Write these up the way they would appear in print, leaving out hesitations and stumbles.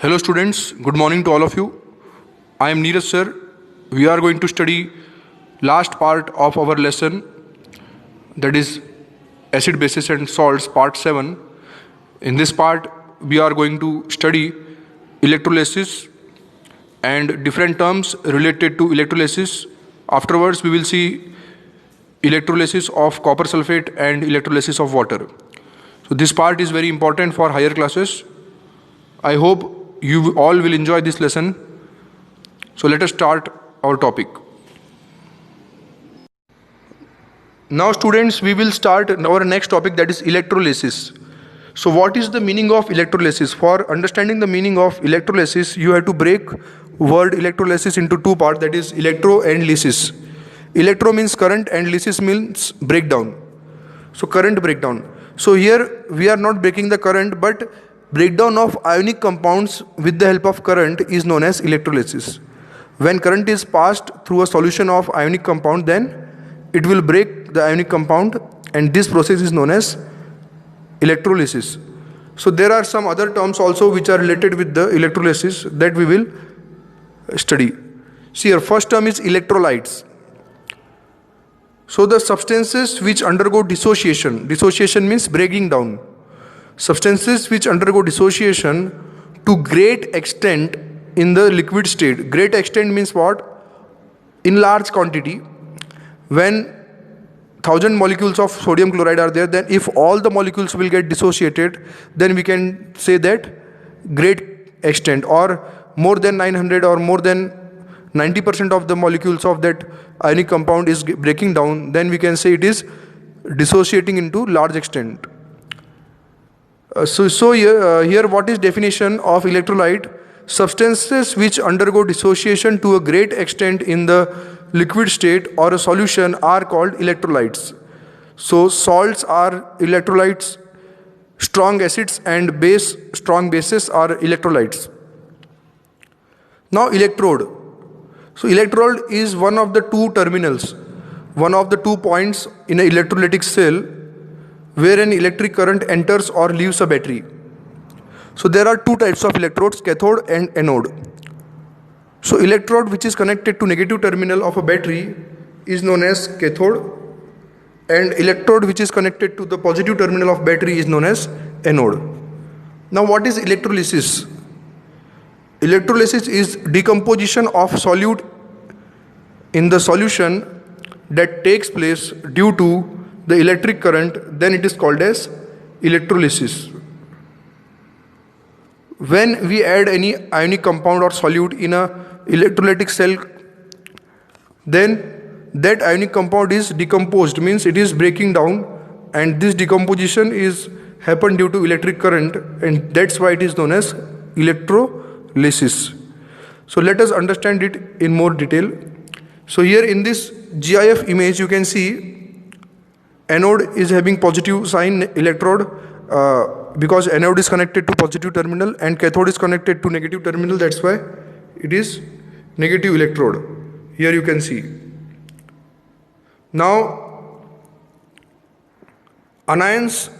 Hello students, good morning to all of you. I am Neeraj sir. We are going to study last part of our lesson, that is acid, bases and salts, part 7. In this part we are going to study electrolysis and different terms related to electrolysis. Afterwards we will see electrolysis of copper sulfate and electrolysis of water. So this part is very important for higher classes. I hope you all will enjoy this lesson. So let us start our topic. Now students, we will start our next topic, that is electrolysis. So what is the meaning of electrolysis? For understanding the meaning of electrolysis, you have to break word electrolysis into two parts, that is electro and lysis. Electro means current and lysis means breakdown. So current breakdown. So here we are not breaking the current, but breakdown of ionic compounds with the help of current is known as electrolysis. When current is passed through a solution of ionic compound, then it will break the ionic compound, and this process is known as electrolysis. So there are some other terms also which are related with the electrolysis that we will study. See here, first term is electrolytes. So the substances which undergo dissociation means breaking down. Substances which undergo dissociation to great extent in the liquid state. Great extent means what? In large quantity. When 1000 molecules of sodium chloride are there, then if all the molecules will get dissociated, then we can say that great extent, or more than 900 or more than 90% of the molecules of that ionic compound is breaking down, then we can say it is dissociating into large extent. Here what is definition of electrolyte? Substances which undergo dissociation to a great extent in the liquid state or a solution are called electrolytes. So salts are electrolytes, strong acids and strong bases are electrolytes. Now electrode. So electrode is one of the two terminals, one of the 2 points in an electrolytic cell where an electric current enters or leaves a battery. So there are two types of electrodes, cathode and anode. So electrode which is connected to negative terminal of a battery is known as cathode, and electrode which is connected to the positive terminal of battery is known as anode. Now what is electrolysis? Electrolysis is decomposition of solute in the solution that takes place due to the electric current, then it is called as electrolysis. When we add any ionic compound or solute in a electrolytic cell, then that ionic compound is decomposed, means it is breaking down, and this decomposition is happened due to electric current, and that's why it is known as electrolysis. So let us understand it in more detail. So here in this GIF image you can see anode is having positive sign electrode because anode is connected to positive terminal and cathode is connected to negative terminal, that's why it is negative electrode. Here you can see. Now anions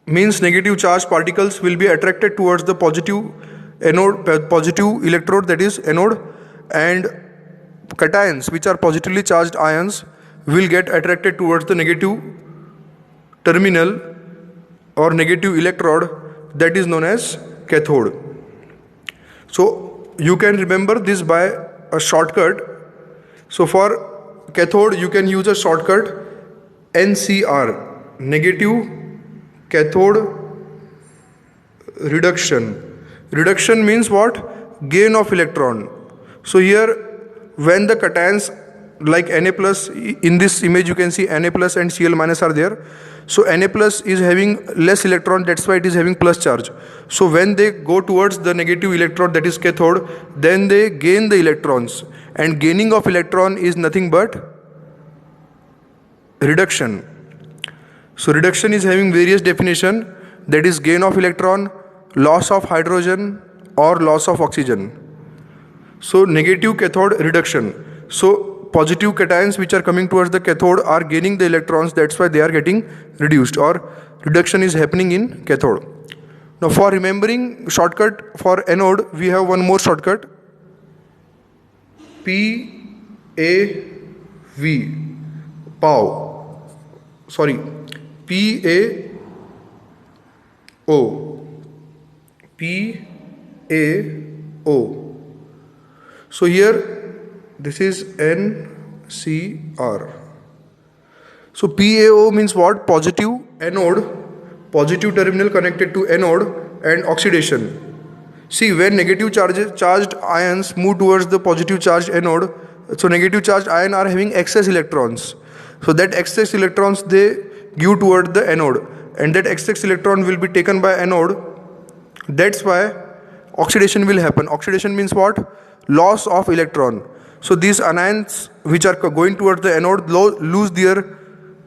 means negative charged particles will be attracted towards the positive electrode, that is anode, and cations which are positively charged ions will get attracted towards the negative terminal or negative electrode, that is known as cathode. So you can remember this by a shortcut. So for cathode you can use a shortcut NCR, negative cathode reduction. Reduction means what? Gain of electron. So here when the cations like Na plus, in this image you can see Na plus and Cl minus are there. So Na plus is having less electron, that's why it is having plus charge. So when they go towards the negative electrode, that is cathode, then they gain the electrons, and gaining of electron is nothing but reduction. So reduction is having various definition, that is gain of electron, loss of hydrogen or loss of oxygen. So negative cathode reduction. So positive cations which are coming towards the cathode are gaining the electrons, that's why they are getting reduced, or reduction is happening in cathode. Now for remembering shortcut for anode, we have one more shortcut, PAV, PAO, sorry, PAO, PAO. So here this is NCR. So PAO means what? Positive anode, positive terminal connected to anode, and oxidation. See, when negative charged ions move towards the positive charged anode, so negative charged ions are having excess electrons. So that excess electrons they give toward the anode, and that excess electron will be taken by anode. That's why oxidation will happen. Oxidation means what? Loss of electron. So these anions which are going towards the anode lose their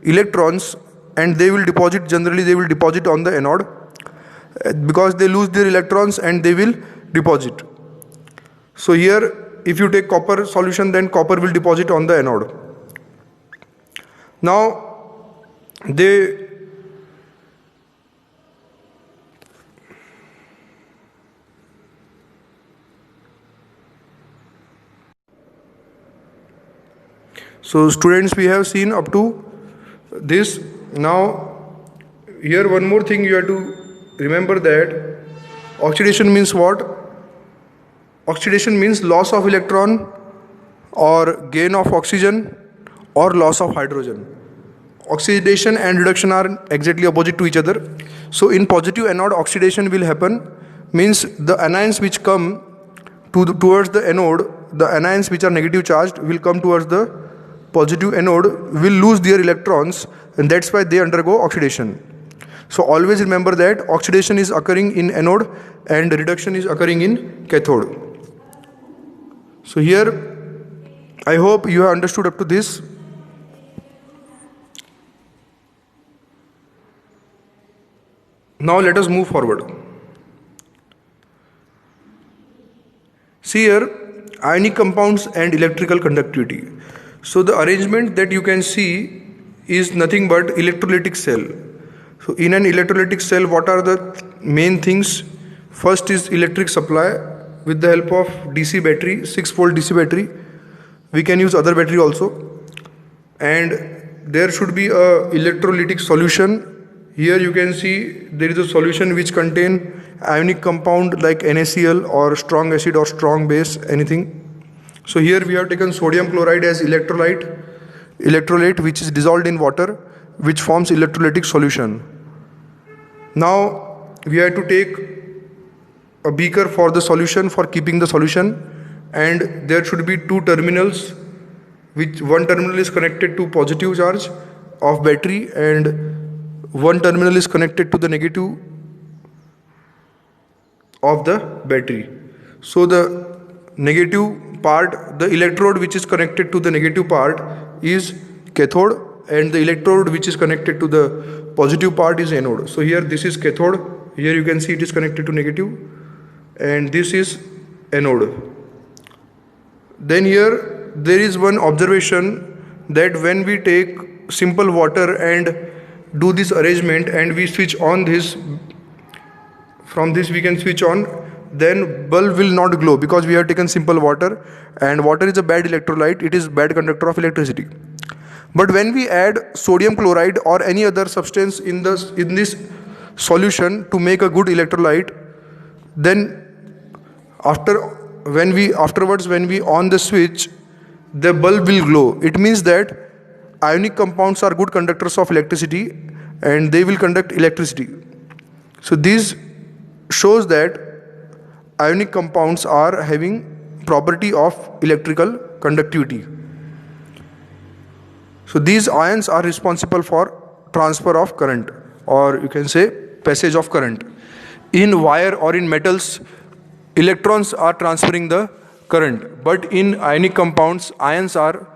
electrons, and they will deposit on the anode, because they lose their electrons and they will deposit. So here if you take copper solution, then copper will deposit on the anode. Now so students, we have seen up to this. Now here one more thing you have to remember, that oxidation means what? Oxidation means loss of electron or gain of oxygen or loss of hydrogen. Oxidation and reduction are exactly opposite to each other. So in positive anode, oxidation will happen, means the anions which come towards the anode, the anions which are negative charged will come towards the positive anode, will lose their electrons, and that's why they undergo oxidation. So always remember that oxidation is occurring in anode and reduction is occurring in cathode. So here I hope you have understood up to this. Now let us move forward. See here, ionic compounds and electrical conductivity. So the arrangement that you can see is nothing but electrolytic cell. So in an electrolytic cell, what are the main things? First is electric supply with the help of DC battery, 6-volt DC battery. We can use other battery also. And there should be a electrolytic solution. Here you can see there is a solution which contain ionic compound like NaCl or strong acid or strong base, anything. So here we have taken sodium chloride as electrolyte which is dissolved in water, which forms electrolytic solution. Now we have to take a beaker for the solution, for keeping the solution, and there should be two terminals, which one terminal is connected to positive charge of battery and one terminal is connected to the negative of the battery. So the negative part, the electrode which is connected to the negative part is cathode, and the electrode which is connected to the positive part is anode. So here this is cathode, here you can see it is connected to negative, and this is anode. Then here there is one observation, that when we take simple water and do this arrangement and we switch on this, from this we can switch on, then bulb will not glow, because we have taken simple water, and water is a bad electrolyte, it is bad conductor of electricity. But when we add sodium chloride or any other substance in this solution to make a good electrolyte, then afterwards when we on the switch, the bulb will glow. It means that ionic compounds are good conductors of electricity and they will conduct electricity. So this shows that ionic compounds are having property of electrical conductivity. So these ions are responsible for transfer of current, or you can say passage of current. In wire or in metals, electrons are transferring the current, but in ionic compounds, ions are,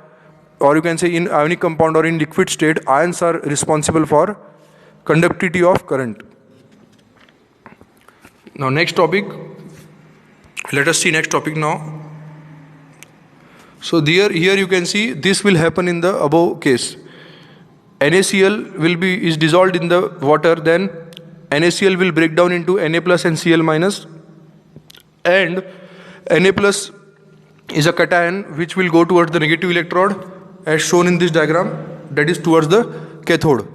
or you can say in ionic compound or in liquid state, ions are responsible for conductivity of current. Now next topic, let us see next topic now. So here you can see this will happen in the above case. NaCl is dissolved in the water, then NaCl will break down into Na plus and Cl minus, and Na plus is a cation which will go towards the negative electrode as shown in this diagram, that is towards the cathode,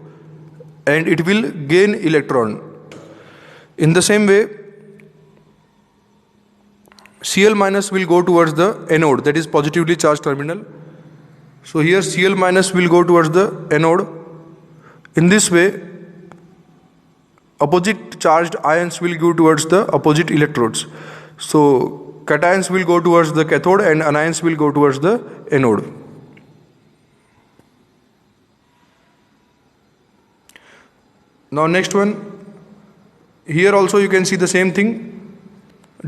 and it will gain electron. In the same way, Cl minus will go towards the anode, that is positively charged terminal. So here Cl minus will go towards the anode. In this way, opposite charged ions will go towards the opposite electrodes. So cations will go towards the cathode and anions will go towards the anode. Now next one, here also you can see the same thing,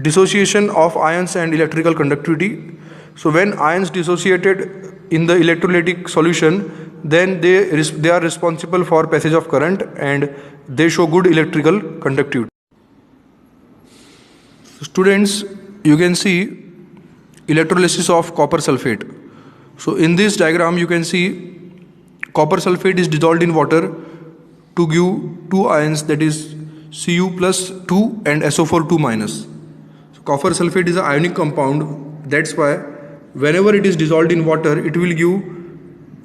dissociation of ions and electrical conductivity. So when ions dissociated in the electrolytic solution, then they are responsible for passage of current and they show good electrical conductivity. Students, you can see electrolysis of copper sulfate. So in this diagram you can see copper sulfate is dissolved in water to give two ions, that is Cu plus 2 and SO4 2 minus. So copper sulfate is an ionic compound, that's why whenever it is dissolved in water it will give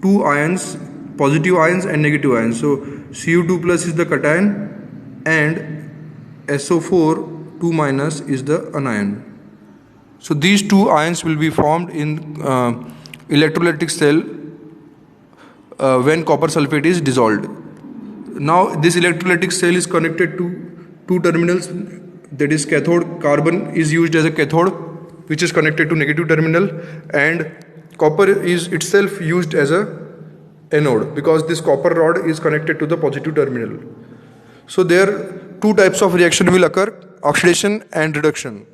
two ions, positive ions and negative ions. So Cu2 plus is the cation and SO4 2 minus is the anion. So these two ions will be formed in electrolytic cell when copper sulfate is dissolved. Now this electrolytic cell is connected to two terminals, that is cathode. Carbon is used as a cathode which is connected to negative terminal, and copper is itself used as a anode because this copper rod is connected to the positive terminal. So there two types of reaction will occur, oxidation and reduction.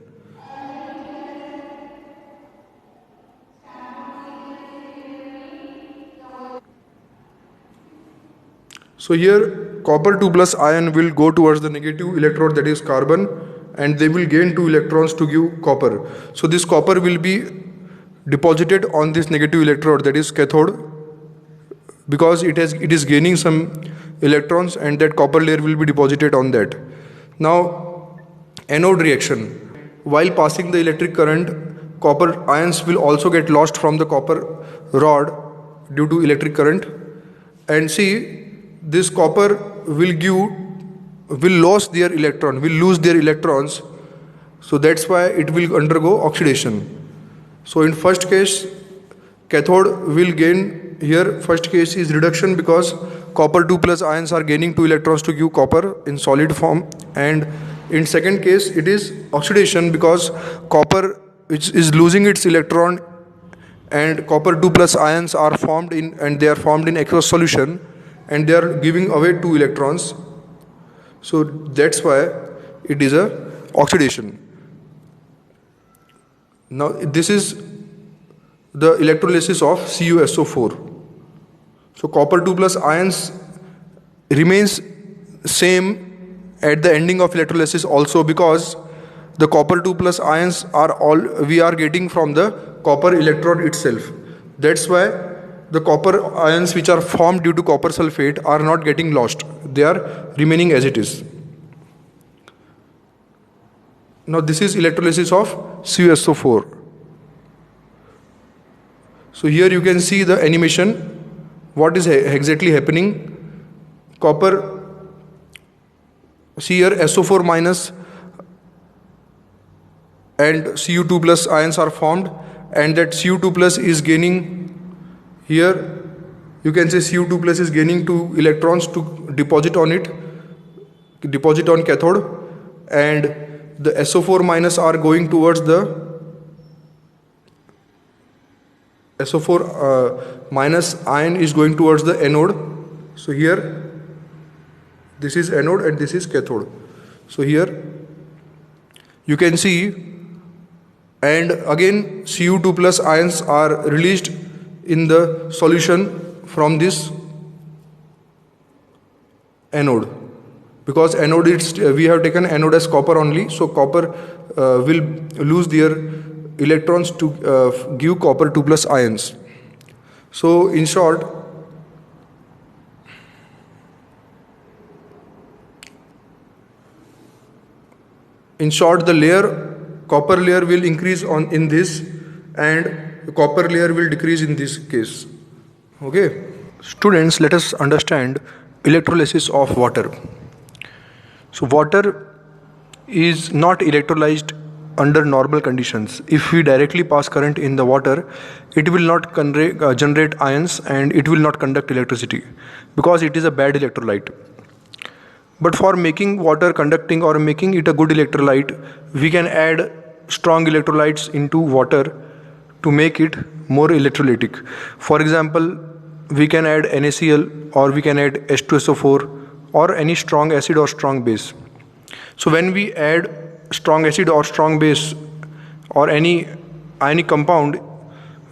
So here copper 2 plus ion will go towards the negative electrode, that is carbon, and they will gain 2 electrons to give copper. So this copper will be deposited on this negative electrode, that is cathode, because it is gaining some electrons and that copper layer will be deposited on that. Now anode reaction, while passing the electric current, copper ions will also get lost from the copper rod due to electric current, and see this copper will lose their electrons, so that's why it will undergo oxidation. So in first case cathode will gain, here first case is reduction because copper 2 plus ions are gaining 2 electrons to give copper in solid form, and in second case it is oxidation because copper which is losing its electron and copper 2 plus ions are formed in aqueous solution and they are giving away 2 electrons. So that's why it is a oxidation. Now this is the electrolysis of CuSO4. So copper 2 plus ions remains same at the ending of electrolysis also, because the copper 2 plus ions we are getting from the copper electrode itself. That's why the copper ions which are formed due to copper sulfate are not getting lost, they are remaining as it is. Now this is electrolysis of CuSO4. So here you can see the animation, what is exactly happening. Copper, see here SO4 minus and Cu2 plus ions are formed, and that Cu2 plus is gaining, here you can say Cu2 plus is gaining 2 electrons to deposit on cathode, and the SO4 minus are going towards the SO4 minus ion is going towards the anode. So here this is anode and this is cathode. So here you can see, and again Cu2 plus ions are released in the solution from this anode, because anode we have taken anode as copper only, so copper will lose their electrons to give copper 2 plus ions. So in short, In short, the copper layer will increase in this, and the copper layer will decrease in this case. Okay. Students, let us understand electrolysis of water. So water is not electrolyzed under normal conditions. If we directly pass current in the water, it will not generate ions, and it will not conduct electricity because it is a bad electrolyte. But for making water conducting or making it a good electrolyte, we can add strong electrolytes into water to make it more electrolytic. For example, we can add NaCl, or we can add H2SO4, or any strong acid or strong base. So when we add strong acid or strong base or any ionic compound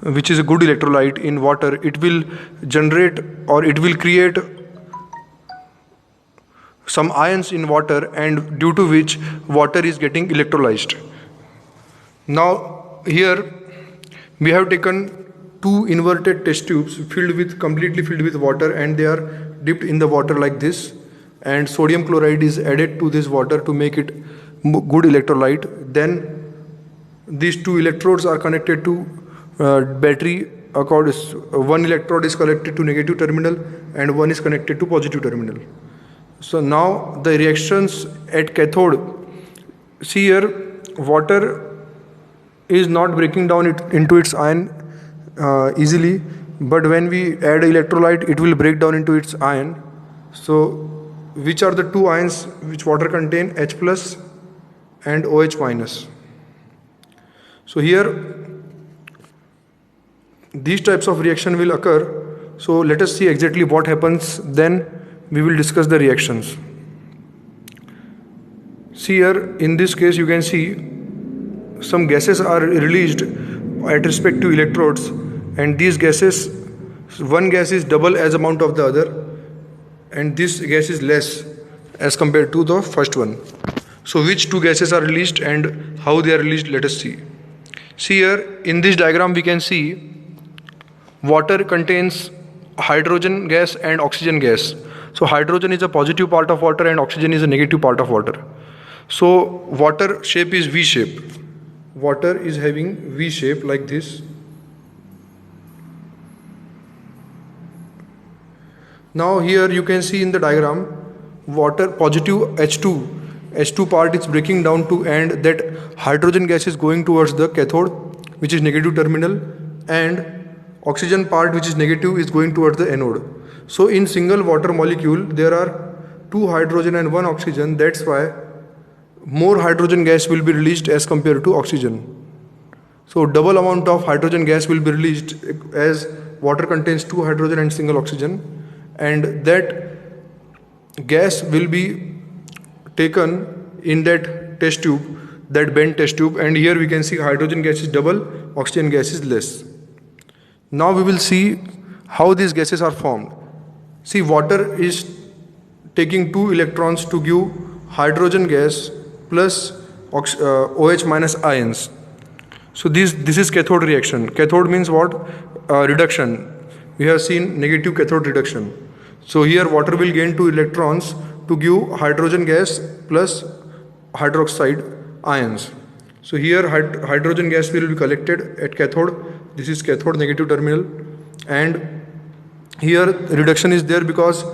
which is a good electrolyte in water, it will generate or it will create some ions in water, and due to which water is getting electrolyzed. Now here we have taken two inverted test tubes completely filled with water, and they are dipped in the water like this, and sodium chloride is added to this water to make it good electrolyte. Then these two electrodes are connected to battery. One electrode is connected to negative terminal and one is connected to positive terminal. So now the reactions at cathode, see here, water is not breaking down into its ion easily, but when we add electrolyte, it will break down into its ion. So which are the two ions which water contain? H plus and OH minus. So here these types of reaction will occur. So let us see exactly what happens, then we will discuss the reactions. See here, in this case you can see some gases are released at respect to electrodes, and these gases, one gas is double as amount of the other, and this gas is less as compared to the first one. So which two gases are released and how they are released, let us see. See here, in this diagram we can see water contains hydrogen gas and oxygen gas. So hydrogen is a positive part of water and oxygen is a negative part of water. So water shape is V shape. Water is having V shape like this. Now here you can see in the diagram, water positive H2 part is breaking down to, and that hydrogen gas is going towards the cathode, which is negative terminal, and oxygen part, which is negative, is going towards the anode. So in single water molecule there are two hydrogen and one oxygen. That's why more hydrogen gas will be released as compared to oxygen. So double amount of hydrogen gas will be released as water contains two hydrogen and single oxygen, and that gas will be taken in that test tube, that bent test tube, and here we can see hydrogen gas is double, oxygen gas is less. Now we will see how these gases are formed. See, water is taking two electrons to give hydrogen gas plus OH minus ions. So this is cathode reaction. Cathode means what? Reduction. We have seen negative cathode reduction. So here water will gain two electrons to give hydrogen gas plus hydroxide ions. So here hydrogen gas will be collected at cathode. This is cathode, negative terminal, and here reduction is there because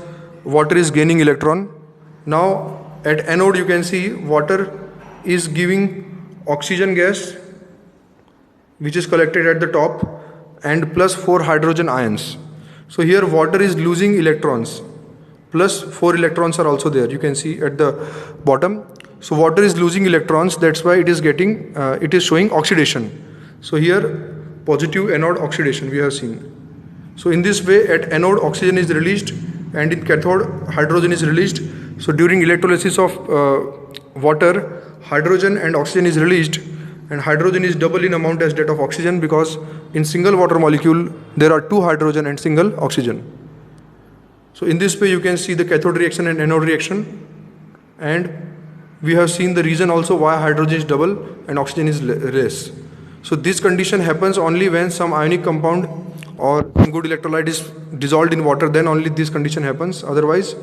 water is gaining electron. Now at anode you can see water is giving oxygen gas, which is collected at the top, and plus 4 hydrogen ions. So here water is losing electrons, plus 4 electrons are also there, you can see at the bottom. So water is losing electrons, that's why it is showing oxidation. So here positive anode oxidation we have seen. So in this way at anode oxygen is released and in cathode hydrogen is released. So during electrolysis of water, hydrogen and oxygen is released, and hydrogen is double in amount as that of oxygen, because in single water molecule there are two hydrogen and single oxygen. So in this way you can see the cathode reaction and anode reaction, and we have seen the reason also why hydrogen is double and oxygen is less. So this condition happens only when some ionic compound or good electrolyte is dissolved in water, then only this condition happens. Otherwise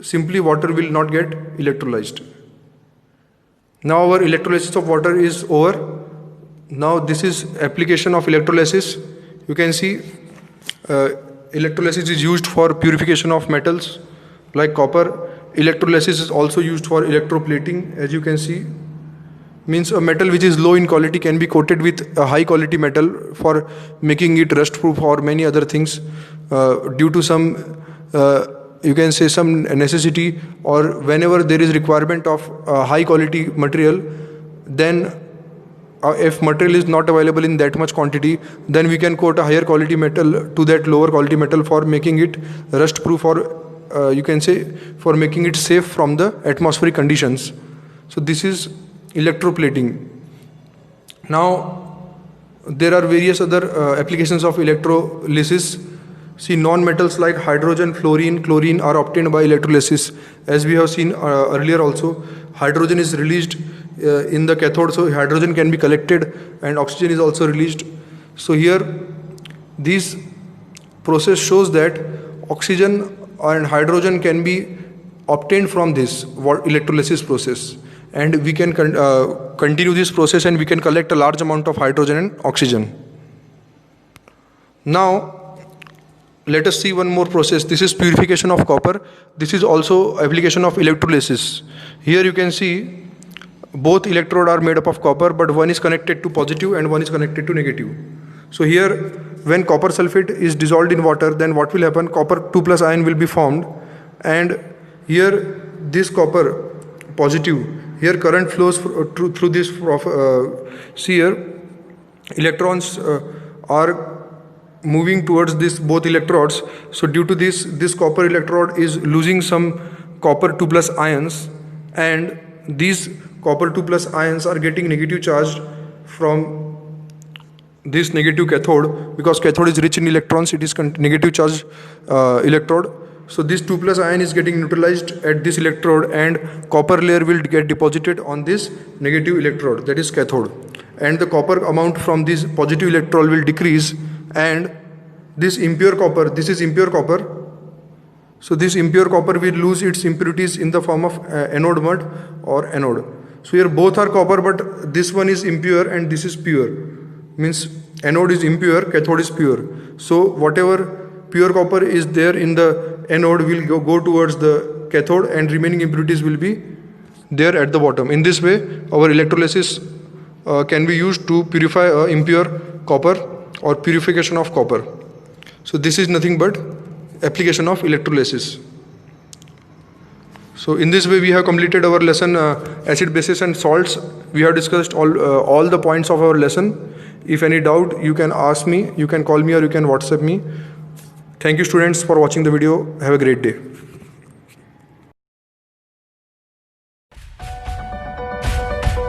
simply water will not get electrolyzed. Now our electrolysis of water is over. Now this is application of electrolysis. You can see electrolysis is used for purification of metals like copper. Electrolysis is also used for electroplating, as you can see. Means a metal which is low in quality can be coated with a high quality metal for making it rust proof or many other things due to some you can say some necessity, or whenever there is requirement of high quality material, then if material is not available in that much quantity, then we can coat a higher quality metal to that lower quality metal for making it rust proof, or you can say for making it safe from the atmospheric conditions. So this is electroplating. Now there are various other applications of electrolysis. See, non-metals like hydrogen, fluorine, chlorine are obtained by electrolysis. As we have seen earlier also, hydrogen is released in the cathode, so hydrogen can be collected and oxygen is also released. So here this process shows that oxygen and hydrogen can be obtained from this electrolysis process, and we can continue this process and we can collect a large amount of hydrogen and oxygen. Now let us see one more process. This is purification of copper. This is also application of electrolysis. Here you can see both electrode are made up of copper, but one is connected to positive and one is connected to negative. So here when copper sulfate is dissolved in water, then what will happen? Copper 2+ ion will be formed, and here this copper positive, here current flows through this see here electrons are moving towards this both electrodes. So due to this copper electrode is losing some copper 2+ ions, and these copper 2+ ions are getting negative charged from this negative cathode, because cathode is rich in electrons, it is negative charged electrode. So this 2+ ion is getting neutralized at this electrode, and copper layer will get deposited on this negative electrode, that is cathode, and the copper amount from this positive electrode will decrease, and this impure copper, this is impure copper, so this impure copper will lose its impurities in the form of anode mud or anode. So here both are copper, but this one is impure and this is pure. Means anode is impure, cathode is pure. So whatever pure copper is there in the anode will go towards the cathode, and remaining impurities will be there at the bottom. In this way our electrolysis can be used to purify impure copper or purification of copper. So this is nothing but application of electrolysis. So in this way we have completed our lesson acid, bases and salts. We have discussed all the points of our lesson. If any doubt, you can ask me, you can call me, or you can WhatsApp me. Thank you students for watching the video. Have a great day.